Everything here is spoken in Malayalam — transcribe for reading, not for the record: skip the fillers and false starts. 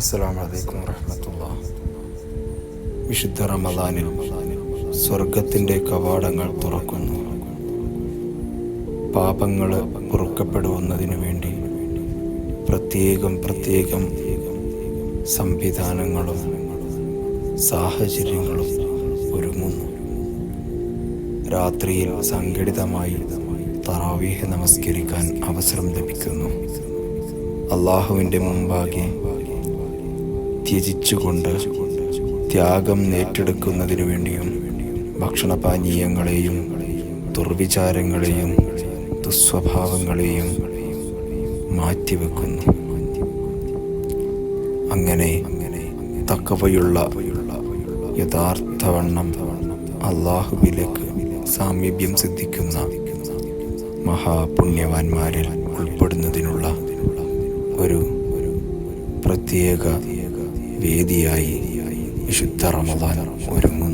അസ്സലാമു അലൈക്കും വറഹ്മത്തുള്ളാഹി. വിശുദ്ധ റമദാനിൽ സ്വർഗത്തിൻ്റെ കവാടങ്ങൾ തുറക്കുന്നു. പാപങ്ങൾ പൊറുക്കപ്പെടുന്നതിനു വേണ്ടി പ്രത്യേകം സംവിധാനങ്ങളും സാഹചര്യങ്ങളും ഒരുങ്ങുന്നു. രാത്രിയിൽ സംഘടിതമായി തറാവീഹ് നമസ്കരിക്കാൻ അവസരം ലഭിക്കുന്നു. അള്ളാഹുവിൻ്റെ മുമ്പാകെ ത്യജിച്ചുകൊണ്ട് ത്യാഗം ഏറ്റെടുക്കുന്നതിനു വേണ്ടിയും ഭക്ഷണപാനീയങ്ങളെയും ദുർവിചാരങ്ങളെയും ദുസ്വഭാവങ്ങളെയും മാറ്റിവെക്കുന്നു. അങ്ങനെ തഖ്വയുള്ള യഥാർത്ഥവണ്ണം അള്ളാഹുവിലേക്ക് സാമീപ്യം സിദ്ധിക്കുന്ന മഹാപുണ്യവാന്മാരിൽ ഉൾപ്പെടുന്നതിനുള്ള ഒരു പ്രത്യേക വേദിയായി വിശുദ്ധ റമദാൻ ഒരുങ്ങുന്നു.